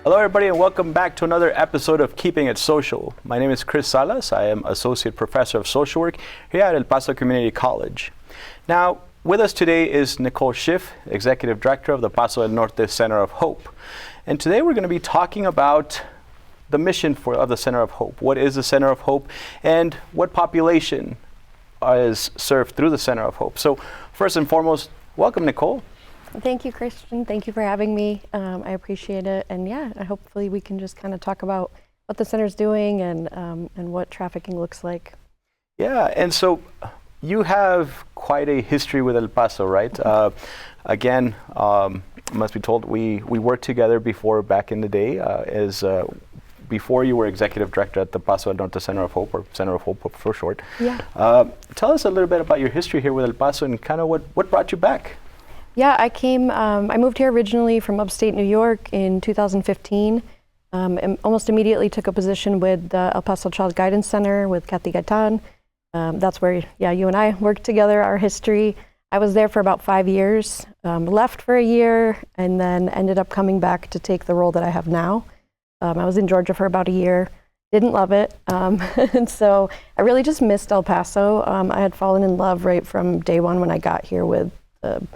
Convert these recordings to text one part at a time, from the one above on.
Hello everybody and welcome back to another episode of Keeping It Social. My name is Chris Salas. I am Associate Professor of Social Work here at El Paso Community College. Now, with us today is Nicole Schiff, Executive Director of the Paso Del Norte Center of Hope. And today we're going to be talking about the mission of the Center of Hope. What is the Center of Hope and what population is served through the Center of Hope? So first and foremost, welcome Nicole. Thank you, Christian. Thank you for having me. I appreciate it. And yeah, hopefully we can just kind of talk about what the center's doing and what trafficking looks like. Yeah, and so you have quite a history with El Paso, right? Again, must be told, we worked together before back in the day before you were Executive Director at the Paso Del Norte Center of Hope, or Center of Hope for short. Yeah. Tell us a little bit about your history here with El Paso and kind of what brought you back. Yeah, I moved here originally from upstate New York in 2015. And almost immediately took a position with the El Paso Child Guidance Center with Kathy Gaitan. That's where, you and I worked together, our history. I was there for about 5 years, left for a year, and then ended up coming back to take the role that I have now. I was in Georgia for about a year, didn't love it. And so I really just missed El Paso. I had fallen in love right from day one when I got here with the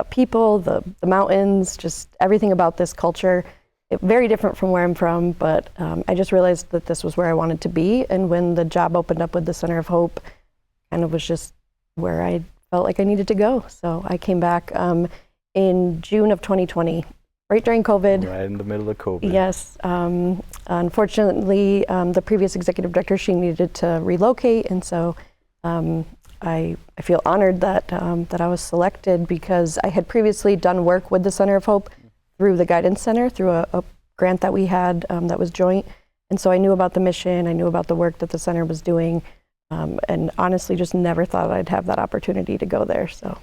people, the mountains, just everything about this culture. Very different from where I'm from, but I just realized that this was where I wanted to be. And when the job opened up with the Center of Hope, kind of was just where I felt like I needed to go. So I came back in June of 2020, right during COVID. Right in the middle of COVID. Yes. Unfortunately, the previous executive director, she needed to relocate. And so I feel honored that I was selected because I had previously done work with the Center of Hope through the Guidance Center, through a grant that we had that was joint. And so I knew about the mission, I knew about the work that the center was doing, and honestly just never thought I'd have that opportunity to go there. So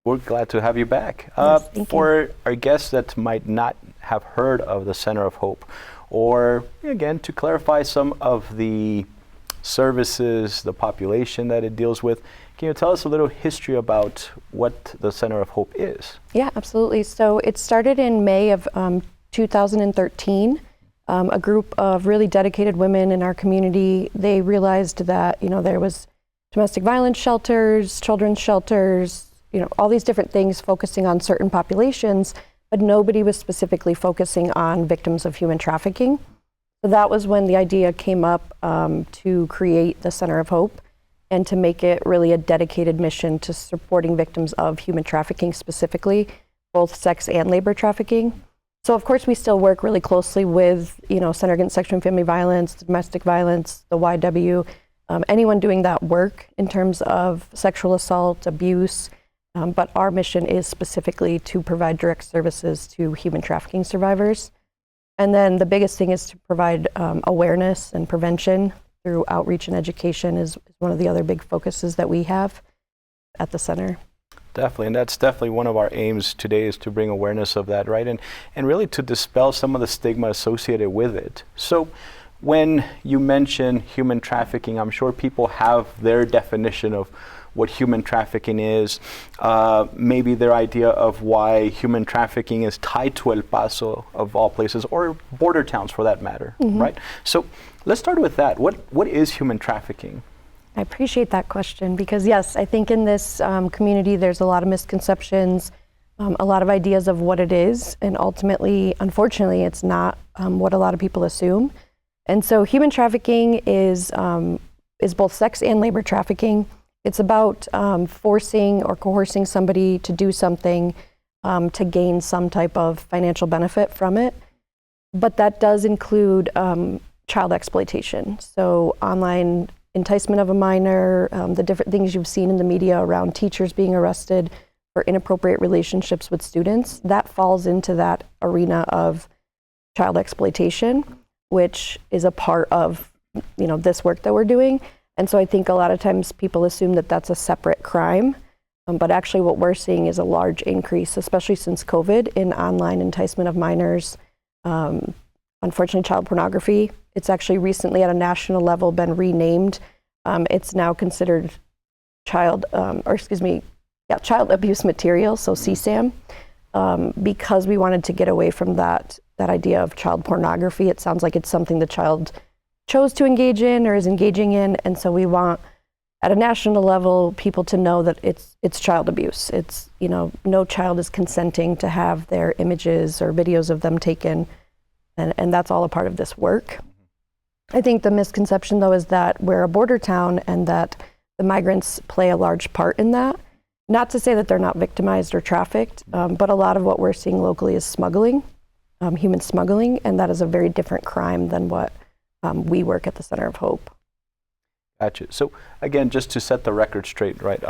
we're glad to have you back. Yes, for our guests that might not have heard of the Center of Hope, or again, to clarify some of the services, the population that it deals with, can you tell us a little history about what the Center of Hope is? Yeah, absolutely. So it started in May of 2013. A group of really dedicated women in our community, they realized that, there was domestic violence shelters, children's shelters, all these different things focusing on certain populations, but nobody was specifically focusing on victims of human trafficking. So that was when the idea came up to create the Center of Hope and to make it really a dedicated mission to supporting victims of human trafficking, specifically both sex and labor trafficking. So of course we still work really closely with, Center Against Sexual and Family Violence, domestic violence, the YW, anyone doing that work in terms of sexual assault, abuse, but our mission is specifically to provide direct services to human trafficking survivors. And then the biggest thing is to provide awareness and prevention through outreach and education is one of the other big focuses that we have at the center. Definitely, and that's definitely one of our aims today is to bring awareness of that, right? And really to dispel some of the stigma associated with it. So when you mention human trafficking, I'm sure people have their definition of what human trafficking is, maybe their idea of why human trafficking is tied to El Paso, of all places, or border towns for that matter, right? So let's start with that. What is human trafficking? I appreciate that question because yes, I think in this community there's a lot of misconceptions, a lot of ideas of what it is, and ultimately, unfortunately, it's not what a lot of people assume. And so human trafficking is both sex and labor trafficking. It's about forcing or coercing somebody to do something to gain some type of financial benefit from it. But that does include child exploitation. So online enticement of a minor, the different things you've seen in the media around teachers being arrested for inappropriate relationships with students, that falls into that arena of child exploitation, which is a part of this work that we're doing. And so I think a lot of times people assume that that's a separate crime, but actually what we're seeing is a large increase, especially since COVID, in online enticement of minors. Unfortunately, child pornography, it's actually recently at a national level been renamed. It's now considered child abuse material, so CSAM, because we wanted to get away from that that idea of child pornography. It sounds like it's something the child chose to engage in or is engaging in, and so we want, at a national level, people to know that it's child abuse. It's, no child is consenting to have their images or videos of them taken, and that's all a part of this work. I think the misconception, though, is that we're a border town and that the migrants play a large part in that. Not to say that they're not victimized or trafficked, but a lot of what we're seeing locally is smuggling, human smuggling, and that is a very different crime than what we work at the Center of Hope. Gotcha. So again, just to set the record straight, right?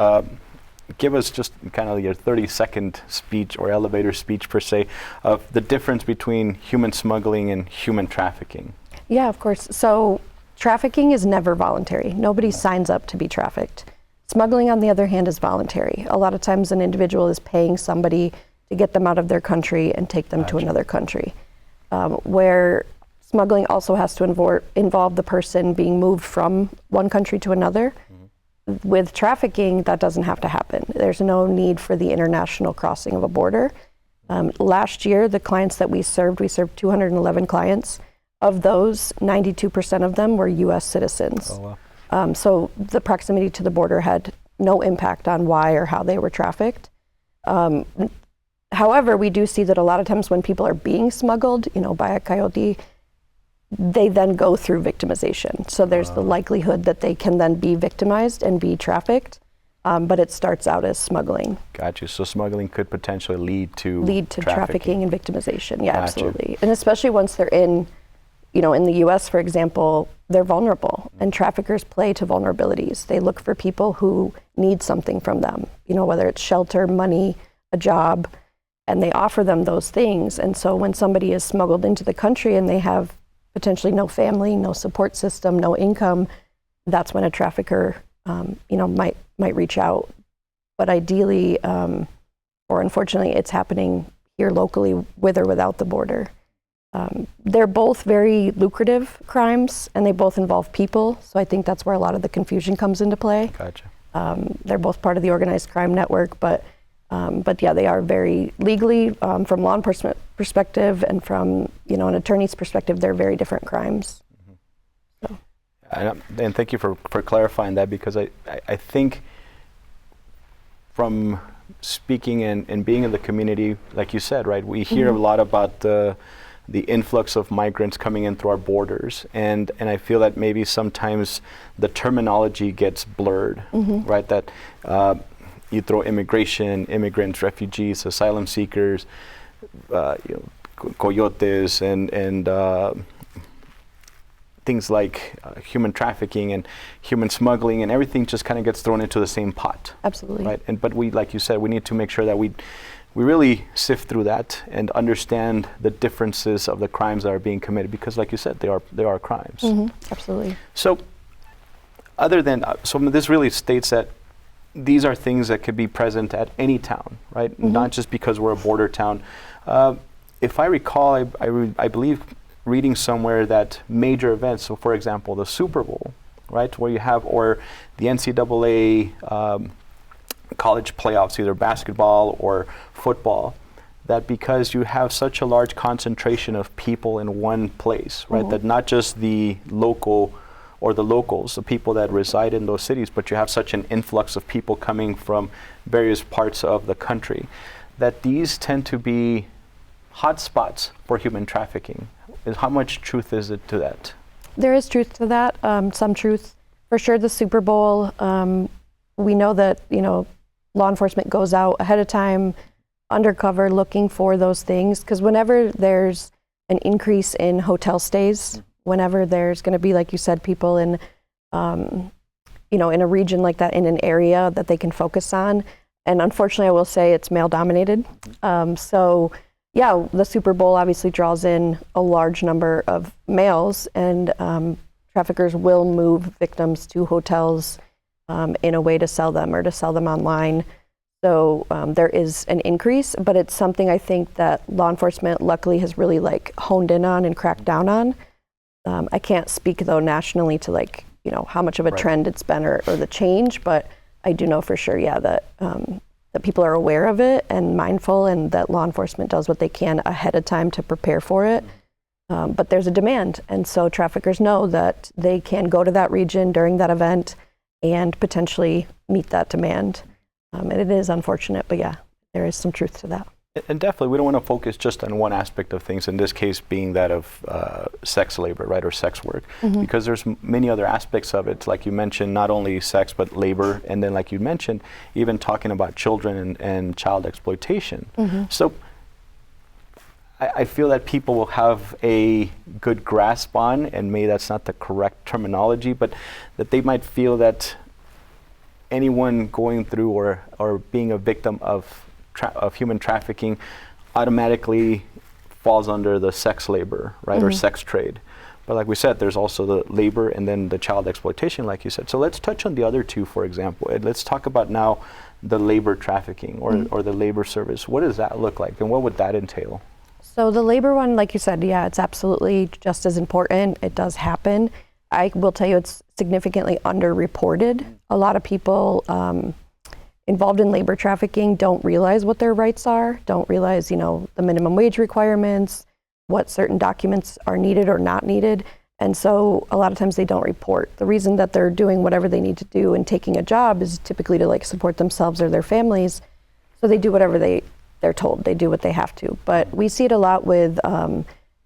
Give us just kind of your 30-second speech or elevator speech per se of the difference between human smuggling and human trafficking. Yeah, of course. So trafficking is never voluntary. Nobody signs up to be trafficked. Smuggling, on the other hand, is voluntary. A lot of times an individual is paying somebody to get them out of their country and take them to another country, where smuggling also has to involve the person being moved from one country to another. With trafficking, that doesn't have to happen. There's no need for the international crossing of a border. Last year, the clients that we served 211 clients. Of those, 92% of them were U.S. citizens. Oh, wow. So the proximity to the border had no impact on why or how they were trafficked. However, we do see that a lot of times when people are being smuggled, by a coyote, they then go through victimization. So there's the likelihood that they can then be victimized and be trafficked, but it starts out as smuggling. Gotcha. So smuggling could potentially lead to trafficking and victimization. Yeah, Gotcha. Absolutely. And especially once they're in the U.S., for example, they're vulnerable, and traffickers play to vulnerabilities. They look for people who need something from them, whether it's shelter, money, a job, and they offer them those things. And so when somebody is smuggled into the country and they have potentially no family, no support system, no income, that's when a trafficker, might reach out. But ideally, or unfortunately, it's happening here locally with or without the border. They're both very lucrative crimes, and they both involve people. So I think that's where a lot of the confusion comes into play. Gotcha. They're both part of the organized crime network, but yeah, they are very legally, from law enforcement perspective and from an attorney's perspective, they're very different crimes. So. And thank you for clarifying that, because I think from speaking and being in the community, like you said, right, we hear a lot about the influx of migrants coming in through our borders, and I feel that maybe sometimes the terminology gets blurred, right? That you throw immigration, immigrants, refugees, asylum seekers, coyotes, and things like human trafficking and human smuggling, and everything just kind of gets thrown into the same pot. Absolutely. Right. But we, like you said, we need to make sure that we really sift through that and understand the differences of the crimes that are being committed, because, like you said, they are crimes. Absolutely. So, other than so this really states that these are things that could be present at any town, right? Not just because we're a border town. If I recall, I believe reading somewhere that major events, so for example, the Super Bowl, right, where you have, or the NCAA college playoffs, either basketball or football, that because you have such a large concentration of people in one place, right, that not just the local or the locals, the people that reside in those cities, but you have such an influx of people coming from various parts of the country, that these tend to be hotspots for human trafficking. How much truth is it to that? There is truth to that, some truth. For sure, the Super Bowl, we know that, law enforcement goes out ahead of time, undercover, looking for those things, because whenever there's an increase in hotel stays, whenever there's going to be, like you said, people in, in a region like that, in an area that they can focus on, and unfortunately, I will say it's male-dominated. So, yeah, the Super Bowl obviously draws in a large number of males, and traffickers will move victims to hotels in a way to sell them or to sell them online. So there is an increase, but it's something I think that law enforcement luckily has really honed in on and cracked down on. I can't speak though nationally to how much of a trend it's been or the change, but I do know for sure, yeah, that that people are aware of it and mindful, and that law enforcement does what they can ahead of time to prepare for it. But there's a demand, and so traffickers know that they can go to that region during that event and potentially meet that demand. And it is unfortunate, but yeah, there is some truth to that. And definitely, we don't want to focus just on one aspect of things, in this case being that of sex labor, right, or sex work, because there's many other aspects of it, like you mentioned, not only sex, but labor, and then like you mentioned, even talking about children and child exploitation. So I feel that people will have a good grasp on, and maybe that's not the correct terminology, but that they might feel that anyone going through or being a victim of human trafficking automatically falls under the sex labor, right, or sex trade. But like we said, there's also the labor and then the child exploitation, like you said. So let's touch on the other two, for example. And let's talk about now the labor trafficking or the labor service. What does that look like, and what would that entail? So the labor one, like you said, yeah, it's absolutely just as important. It does happen. I will tell you it's significantly underreported. A lot of people involved in labor trafficking don't realize what their rights are, don't realize, the minimum wage requirements, what certain documents are needed or not needed. And so a lot of times they don't report. The reason that they're doing whatever they need to do and taking a job is typically to support themselves or their families. So they do whatever they're told. They do what they have to. But we see it a lot with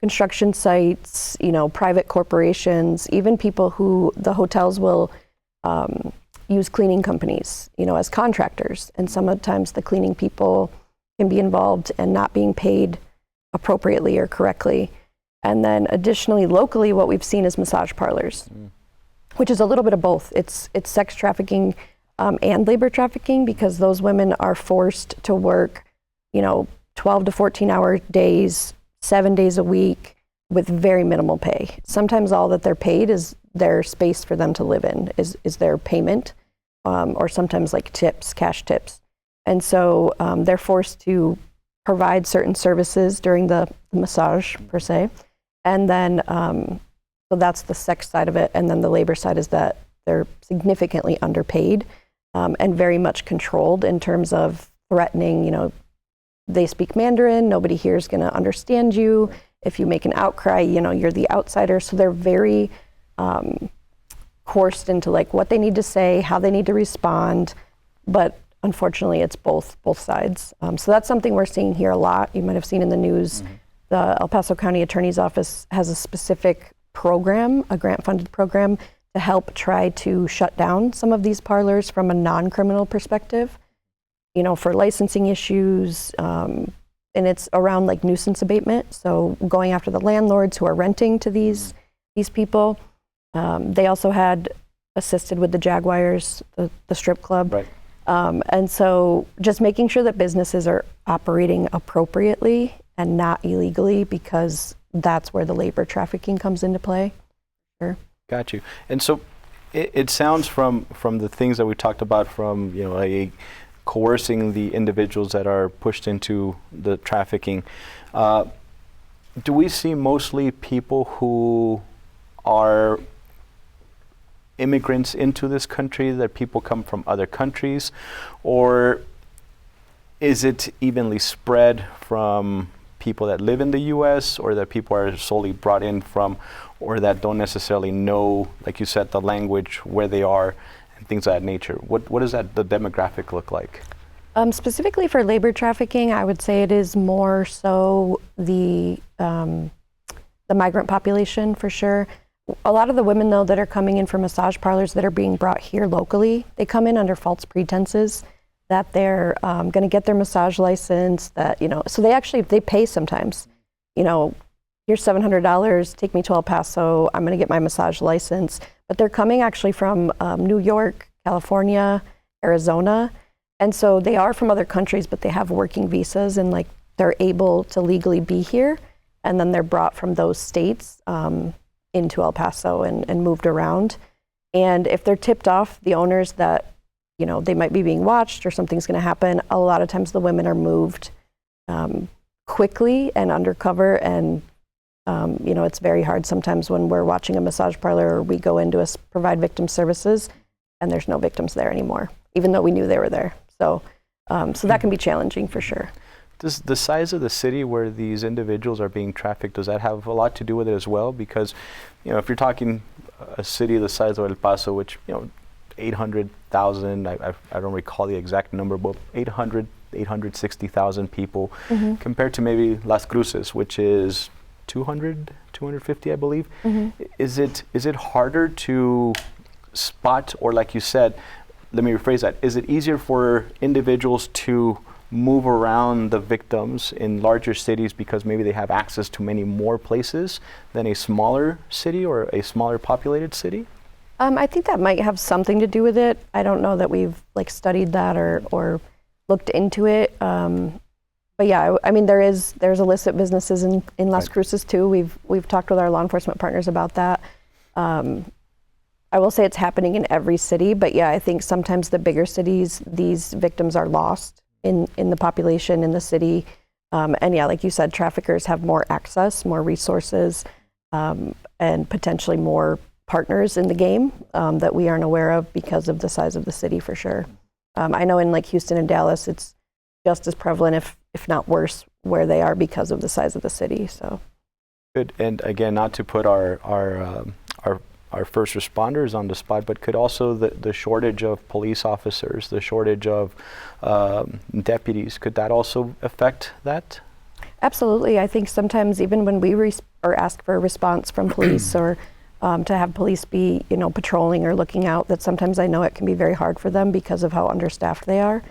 construction sites, private corporations, even people who the hotels will use cleaning companies, as contractors. And sometimes the cleaning people can be involved and not being paid appropriately or correctly. And then additionally, locally, what we've seen is massage parlors, which is a little bit of both. It's sex trafficking and labor trafficking, because those women are forced to work, 12 to 14-hour days, 7 days a week with very minimal pay. Sometimes all that they're paid is their space for them to live in, is their payment, or sometimes tips, cash tips. And so they're forced to provide certain services during the massage, per se. And then, so that's the sex side of it. And then the labor side is that they're significantly underpaid and very much controlled in terms of threatening, they speak Mandarin, nobody here is going to understand you. If you make an outcry, you're the outsider. So they're very coursed into what they need to say, how they need to respond. But unfortunately, it's both sides. So that's something we're seeing here a lot. You might have seen in the news, the El Paso County Attorney's Office has a specific program, a grant-funded program, to help try to shut down some of these parlors from a non-criminal perspective, for licensing issues, and it's around nuisance abatement. So going after the landlords who are renting to these people. They also had assisted with the Jaguars, the strip club. Right. And so just making sure that businesses are operating appropriately and not illegally, because that's where the labor trafficking comes into play. Sure. Got you. And so it sounds from the things that we talked about, from coercing the individuals that are pushed into the trafficking. Do we see mostly people who are immigrants into this country, that people come from other countries, or is it evenly spread from people that live in the U.S., or that people are solely brought in from, or that don't necessarily know, like you said, the language, where they are, and things of that nature? What does the demographic look like? Specifically for labor trafficking, I would say it is more so the migrant population, for sure. A lot of the women, though, that are coming in from massage parlors that are being brought here locally, they come in under false pretenses that they're going to get their massage license, that, so they pay sometimes, here's $700, take me to El Paso, I'm going to get my massage license. But they're coming actually from New York, California, Arizona. And so they are from other countries, but they have working visas, and they're able to legally be here. And then they're brought from those states into El Paso and moved around. And if they're tipped off, the owners, that they might be being watched or something's going to happen, a lot of times the women are moved quickly and undercover. And it's very hard sometimes when we're watching a massage parlor, or we go in to provide victim services, and there's no victims there anymore, even though we knew they were there. So So that can be challenging for sure. Does the size of the city where these individuals are being trafficked, does that have a lot to do with it as well? Because, if you're talking a city the size of El Paso, which, 800,000, I don't recall the exact number, but 860,000 people, compared to maybe Las Cruces, which is 250, I believe. Is it harder to spot, or like you said, let me rephrase that, is it easier for individuals to move around the victims in larger cities because maybe they have access to many more places than a smaller city or a smaller populated city? I think that might have something to do with it. I don't know that we've studied that or looked into it. But yeah, I mean, there's illicit businesses in Las Cruces too. We've talked with our law enforcement partners about that. I will say it's happening in every city, but yeah, I think sometimes the bigger cities, these victims are lost in the population in the city. And yeah, like you said, traffickers have more access, more resources, and potentially more partners in the game that we aren't aware of because of the size of the city for sure. I know in Houston and Dallas, it's just as prevalent, if not worse, where they are because of the size of the city. So good. And again, not to put our first responders on the spot, but could also the shortage of police officers, the shortage of deputies, could that also affect that? Absolutely. I think sometimes even when we ask for a response from police or to have police be, patrolling or looking out, that sometimes I know it can be very hard for them because of how understaffed they are.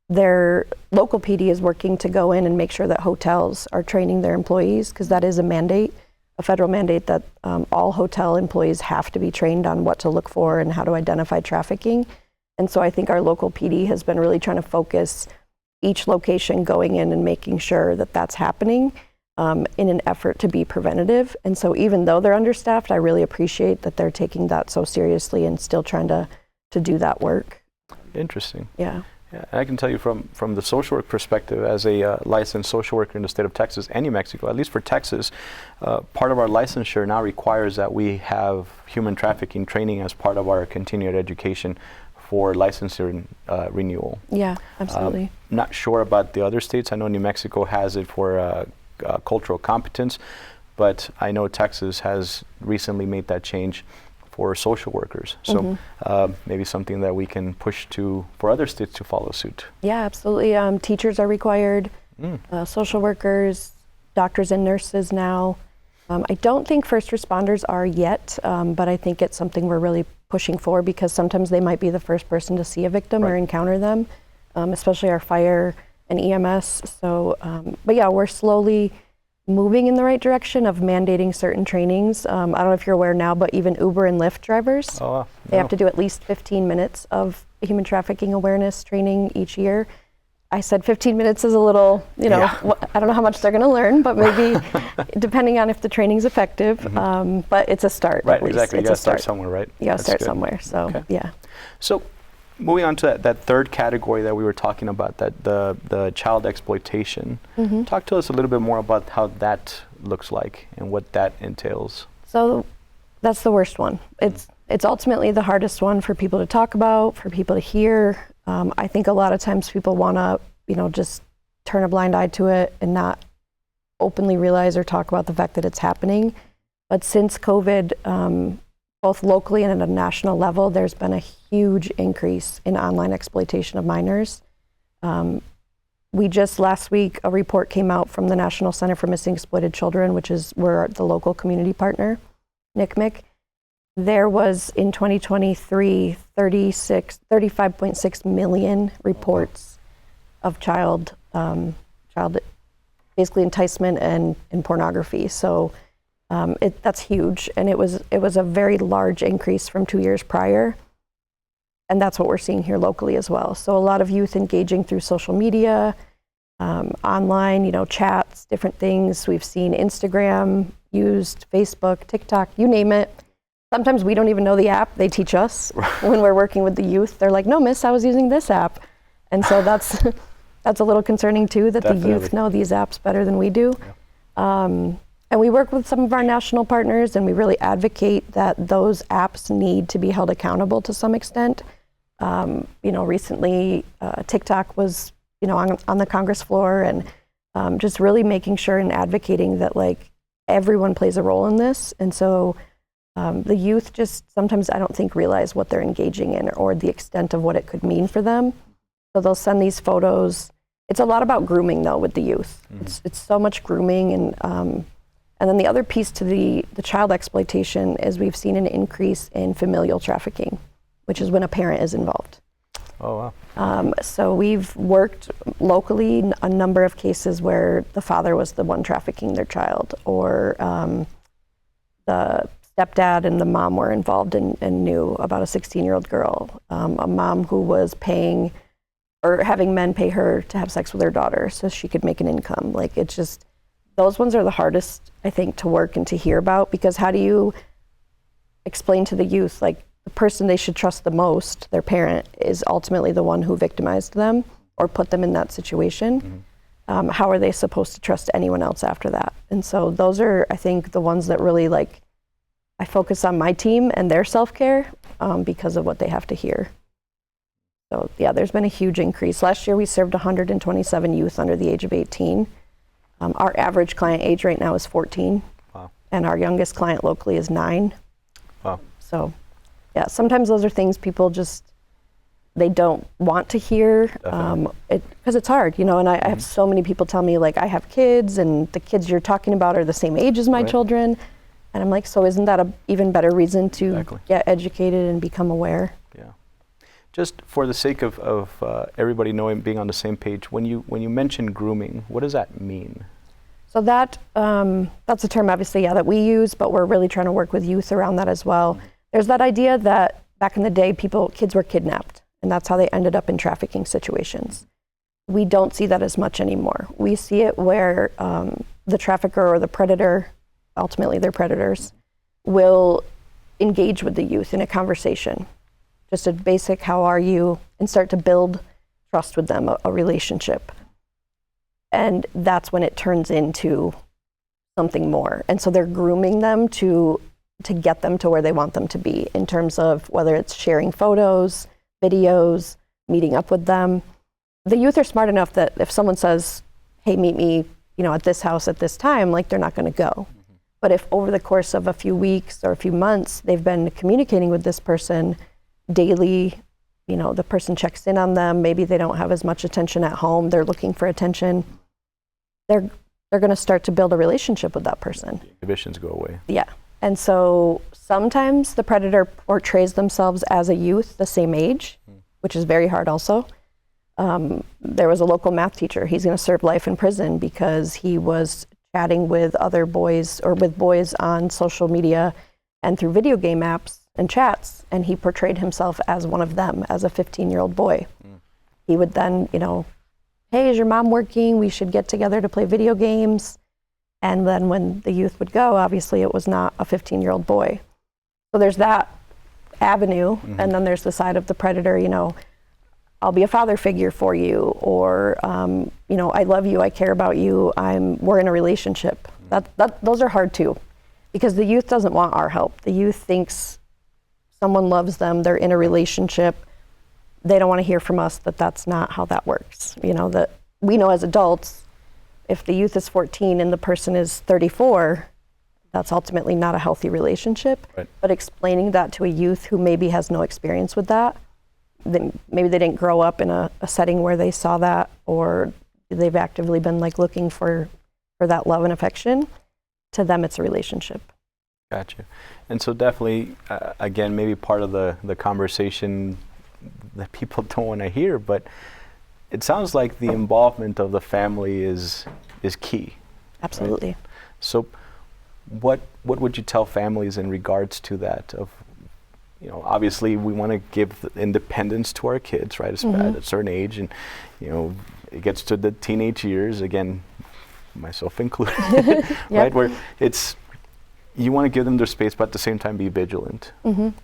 Their local PD is working to go in and make sure that hotels are training their employees, because that is a mandate, a federal mandate that all hotel employees have to be trained on what to look for and how to identify trafficking. And so I think our local PD has been really trying to focus each location going in and making sure that that's happening in an effort to be preventative. And so even though they're understaffed, I really appreciate that they're taking that so seriously and still trying to do that work. Interesting. Yeah. Yeah, I can tell you from the social work perspective, as a licensed social worker in the state of Texas and New Mexico, at least for Texas, part of our licensure now requires that we have human trafficking training as part of our continued education for licensure renewal. Yeah, absolutely. Not sure about the other states. I know New Mexico has it for cultural competence, but I know Texas has recently made that change for social workers. So maybe something that we can push for other states to follow suit. Yeah, absolutely. Teachers are required, social workers, doctors and nurses now. I don't think first responders are yet, but I think it's something we're really pushing for, because sometimes they might be the first person to see a victim or encounter them, especially our fire and EMS. So, but yeah, we're slowly moving in the right direction of mandating certain trainings. I don't know if you're aware now, but even Uber and Lyft drivers, they have to do at least 15 minutes of human trafficking awareness training each year. I said 15 minutes is a little, I don't know how much they're going to learn, but maybe depending on if the training's effective, but it's a start. Right, at least. exactly. You got to start start somewhere, right? You got to start somewhere. So, yeah. So, moving on to that third category that we were talking about, that the child exploitation. Talk to us a little bit more about how that looks like and what that entails. So that's the worst one. It's ultimately the hardest one for people to talk about, for people to hear. I think a lot of times people want to, just turn a blind eye to it and not openly realize or talk about the fact that it's happening. But since COVID, both locally and at a national level, there's been a huge increase in online exploitation of minors. We just last week, a report came out from the National Center for Missing Exploited Children, which is we're the local community partner, NCMEC. There was in 2023, 35.6 million reports of child basically enticement and pornography. So that's huge, and it was a very large increase from 2 years prior, and that's what we're seeing here locally as well. So a lot of youth engaging through social media, online, chats, different things. We've seen Instagram used, Facebook, TikTok, you name it. Sometimes we don't even know the app. They teach us when we're working with the youth. They're like, "No, miss, I was using this app," and so that's a little concerning too. That the youth know these apps better than we do. Yeah. And we work with some of our national partners, and we really advocate that those apps need to be held accountable to some extent. Recently TikTok was, on the Congress floor, and just really making sure and advocating that like everyone plays a role in this. And so the youth just sometimes I don't think realize what they're engaging in or the extent of what it could mean for them. So they'll send these photos. It's a lot about grooming though with the youth. It's so much grooming, and then the other piece to the child exploitation is we've seen an increase in familial trafficking, which is when a parent is involved. Oh, wow. So we've worked locally a number of cases where the father was the one trafficking their child, or the stepdad and the mom were involved and knew about a 16-year-old girl, a mom who was paying or having men pay her to have sex with her daughter so she could make an income. Like, it's just, those ones are the hardest, I think, to work and to hear about, because how do you explain to the youth, like, the person they should trust the most, their parent, is ultimately the one who victimized them or put them in that situation. How are they supposed to trust anyone else after that? And so those are, I think, the ones that really, like, I focus on my team and their self-care because of what they have to hear. So yeah, there's been a huge increase. Last year we served 127 youth under the age of 18. Our average client age right now is 14. Wow. And our youngest client locally is 9. Wow. So yeah, sometimes those are things people just, they don't want to hear, because it's hard, and I have so many people tell me, like, I have kids and the kids you're talking about are the same age as my children. And I'm like, so isn't that a even better reason to get educated and become aware? Yeah. Just for the sake of everybody knowing, being on the same page, when you mention grooming, what does that mean? So that's a term, obviously, that we use, but we're really trying to work with youth around that as well. There's that idea that back in the day, kids were kidnapped, and that's how they ended up in trafficking situations. We don't see that as much anymore. We see it where the trafficker or the predator, ultimately they're predators, will engage with the youth in a conversation. Just a basic, how are you? And start to build trust with them, a relationship. And that's when it turns into something more. And so they're grooming them to get them to where they want them to be, in terms of whether it's sharing photos, videos, meeting up with them. The youth are smart enough that if someone says, hey, meet me, at this house at this time, like, they're not going to go. But if over the course of a few weeks or a few months, they've been communicating with this person daily, the person checks in on them, maybe they don't have as much attention at home, they're looking for attention, they're going to start to build a relationship with that person. The inhibitions go away. Yeah. And so sometimes the predator portrays themselves as a youth the same age, which is very hard also. There was a local math teacher. He's going to serve life in prison because he was chatting with other boys or with boys on social media and through video game apps and chats, and he portrayed himself as one of them, as a 15-year-old boy. He would then, hey, is your mom working? We should get together to play video games. And then when the youth would go, obviously it was not a 15-year-old boy. So there's that avenue, and then there's the side of the predator, I'll be a father figure for you, or I love you, I care about you, we're in a relationship. Those are hard too, because the youth doesn't want our help. The youth thinks someone loves them, they're in a relationship. They don't want to hear from us that that's not how that works. That we know as adults, if the youth is 14 and the person is 34, that's ultimately not a healthy relationship. Right. But explaining that to a youth who maybe has no experience with that, maybe they didn't grow up in a setting where they saw that, or they've actively been looking for that love and affection, to them it's a relationship. Gotcha. And so definitely, again, maybe part of the conversation that people don't want to hear, but it sounds like the involvement of the family is key. Absolutely. Right? So what would you tell families in regards to that? Of, obviously we want to give the independence to our kids, right? At a certain age, and it gets to the teenage years, again, myself included, right? Where you want to give them their space, but at the same time be vigilant,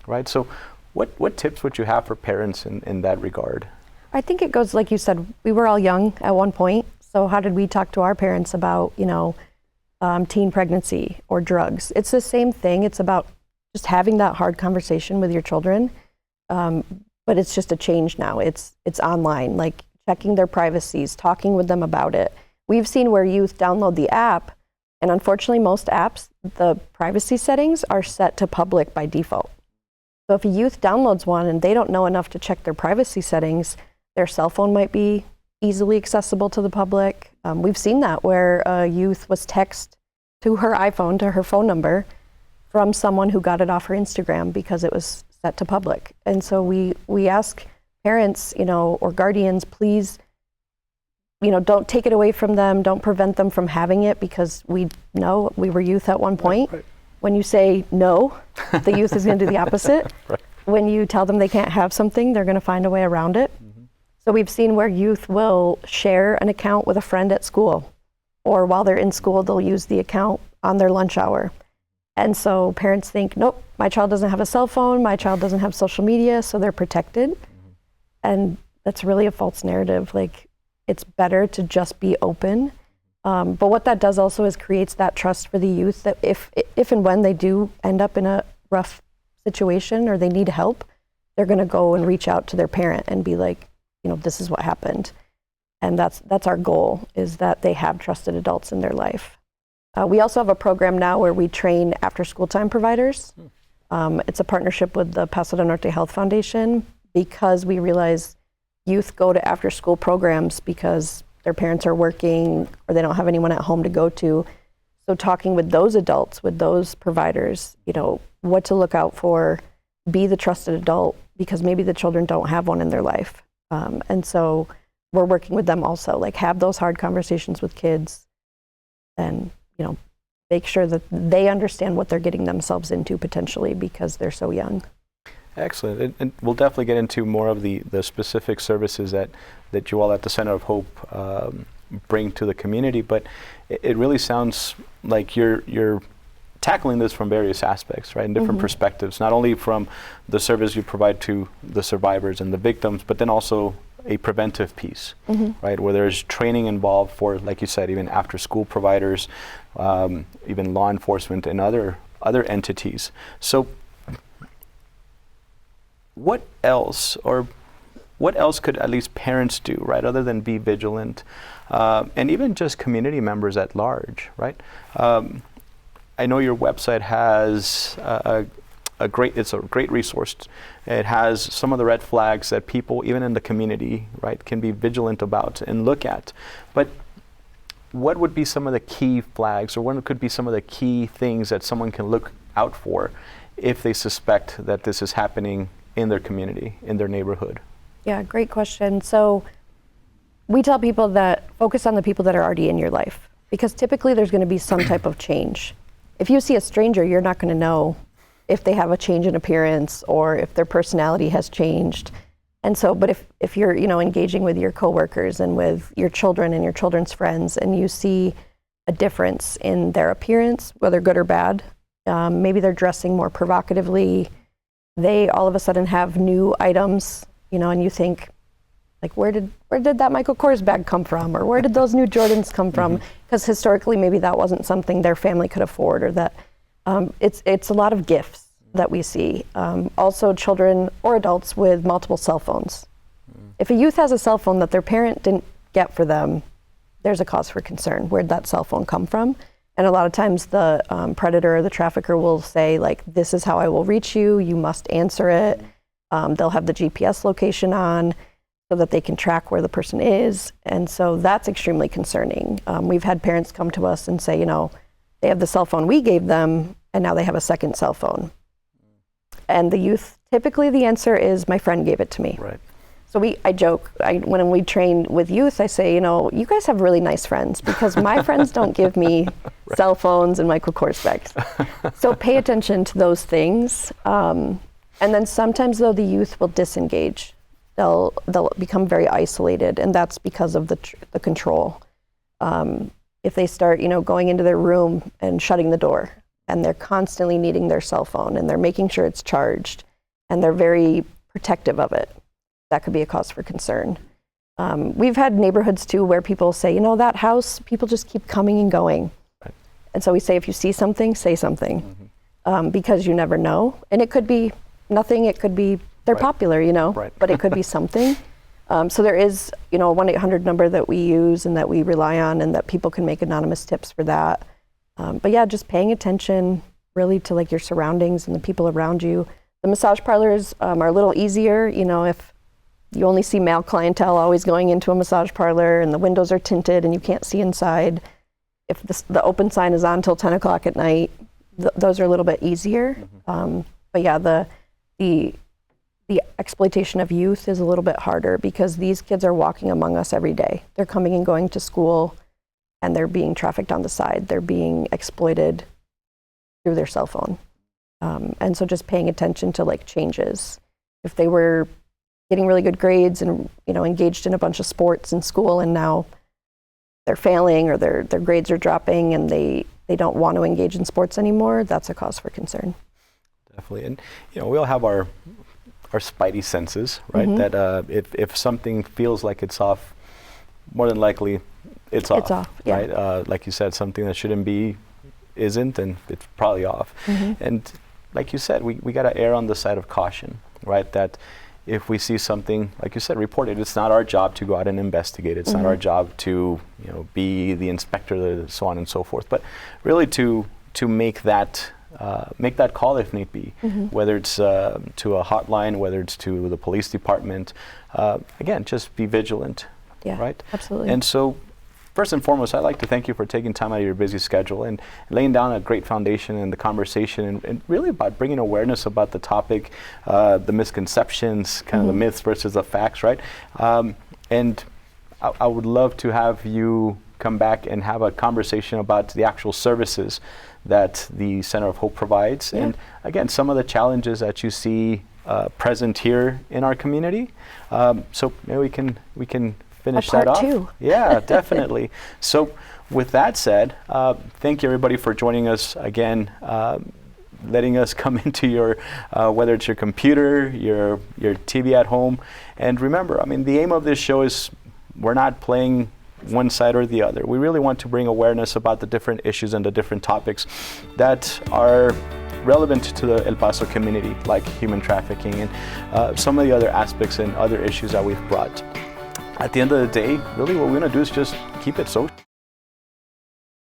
right? So what tips would you have for parents in that regard? I think it goes, like you said, we were all young at one point. So how did we talk to our parents about, teen pregnancy or drugs? It's the same thing. It's about just having that hard conversation with your children. But but it's just a change now. It's online, like checking their privacies, talking with them about it. We've seen where youth download the app, and unfortunately most apps, the privacy settings are set to public by default. So if a youth downloads one and they don't know enough to check their privacy settings, their cell phone might be easily accessible to the public. We've seen that where a youth was texted to her iPhone, to her phone number, from someone who got it off her Instagram because it was set to public. And so we ask parents, or guardians, please, don't take it away from them, don't prevent them from having it, because we know we were youth at one point. Right. When you say no, the youth is going to do the opposite. Right. When you tell them they can't have something, they're going to find a way around it. Mm-hmm. So we've seen where youth will share an account with a friend at school, or while they're in school, they'll use the account on their lunch hour. And so parents think, nope, my child doesn't have a cell phone, my child doesn't have social media, so they're protected. Mm-hmm. And that's really a false narrative. Like, it's better to just be open. But what that does also is creates that trust for the youth that if and when they do end up in a rough situation or they need help, they're going to go and reach out to their parent and be like, this is what happened. And that's our goal, is that they have trusted adults in their life. We also have a program now where we train after school time providers. It's a partnership with the Paso Del Norte Health Foundation, because we realize youth go to after school programs because their parents are working or they don't have anyone at home to go to. So talking with those adults, with those providers, what to look out for, be the trusted adult, because maybe the children don't have one in their life. And so we're working with them also, like have those hard conversations with kids and, make sure that they understand what they're getting themselves into potentially because they're so young. Excellent. And we'll definitely get into more of the specific services that you all at the Center of Hope bring to the community. But it really sounds like you're tackling this from various aspects, right? In different mm-hmm. perspectives, not only from the service you provide to the survivors and the victims, but then also a preventive piece, mm-hmm. right? Where there's training involved for, like you said, even after school providers, even law enforcement and other entities. So what else could at least parents do, right, other than be vigilant, and even just community members at large, right? I know your website has it's a great resource. It has some of the red flags that people, even in the community, right, can be vigilant about and look at. But what would be some of the key flags, or what could be some of the key things that someone can look out for if they suspect that this is happening in their community, in their neighborhood? Yeah, great question. So we tell people that focus on the people that are already in your life, because typically there's going to be some type of change. If you see a stranger, you're not going to know if they have a change in appearance or if their personality has changed. And so, but if you're, engaging with your coworkers and with your children and your children's friends, and you see a difference in their appearance, whether good or bad, maybe they're dressing more provocatively, they all of a sudden have new items, and you think, like, where did that Michael Kors bag come from? Or where did those new Jordans come from? Because historically, maybe that wasn't something their family could afford, or that it's a lot of gifts that we see. Also children or adults with multiple cell phones. If a youth has a cell phone that their parent didn't get for them, there's a cause for concern. Where'd that cell phone come from? And a lot of times the predator or the trafficker will say, like, this is how I will reach you, you must answer it. They'll have the GPS location on so that they can track where the person is. And so that's extremely concerning. We've had parents come to us and say, they have the cell phone we gave them, and now they have a second cell phone. And the youth, typically the answer is, my friend gave it to me. Right. So I joke, when we train with youth, I say, you guys have really nice friends, because my friends don't give me right. cell phones and Michael Kors bags. So pay attention to those things. And then sometimes, though, the youth will disengage. They'll become very isolated, and that's because of the control. If they start, going into their room and shutting the door, and they're constantly needing their cell phone, and they're making sure it's charged, and they're very protective of it, that could be a cause for concern. We've had neighborhoods too where people say, that house, people just keep coming and going. Right. And so we say, if you see something, say something, mm-hmm. Because you never know. And it could be nothing, it could be they're Right. popular, you know, Right. but it could be something. So there is, you know, a 1-800 number that we use and that we rely on, and that people can make anonymous tips for that. But yeah, just paying attention really to like your surroundings and the people around you. The massage parlors are a little easier, you know, if you only see male clientele always going into a massage parlor and the windows are tinted and you can't see inside. If the open sign is on till 10 o'clock at night, those are a little bit easier. But yeah, the exploitation of youth is a little bit harder because these kids are walking among us every day. They're coming and going to school and they're being trafficked on the side. They're being exploited through their cell phone. And so just paying attention to like changes. If they were getting really good grades and, you know, engaged in a bunch of sports in school and now they're failing or their grades are dropping and they don't want to engage in sports anymore, that's a cause for concern. Definitely. And, you know, we all have our spidey senses, right? That if something feels like it's off, more than likely it's off. It's off, yeah. Right? Like you said, something that shouldn't be isn't, and it's probably off. And like you said, we got to err on the side of caution, right? That if we see something, like you said, report it. It's not our job to go out and investigate. It's not our job to, you know, be the inspector, so on and so forth. But really to make that call if need be, whether it's to a hotline, whether it's to the police department. Again, just be vigilant. Yeah, right? absolutely. And so, first and foremost, I'd like to thank you for taking time out of your busy schedule and laying down a great foundation in the conversation and really about bringing awareness about the topic, the misconceptions, kind of the myths versus the facts, right? And I would love to have you come back and have a conversation about the actual services that the Center of Hope provides. Yeah. And again, some of the challenges that you see present here in our community. So maybe we can finish that part off. 2. Yeah, definitely. So with that said, thank you everybody for joining us again, letting us come into your, whether it's your computer, your TV at home. And remember, I mean, the aim of this show is we're not playing one side or the other. We really want to bring awareness about the different issues and the different topics that are relevant to the El Paso community, like human trafficking and some of the other aspects and other issues that we've brought. At the end of the day, really what we're going to do is just keep it social.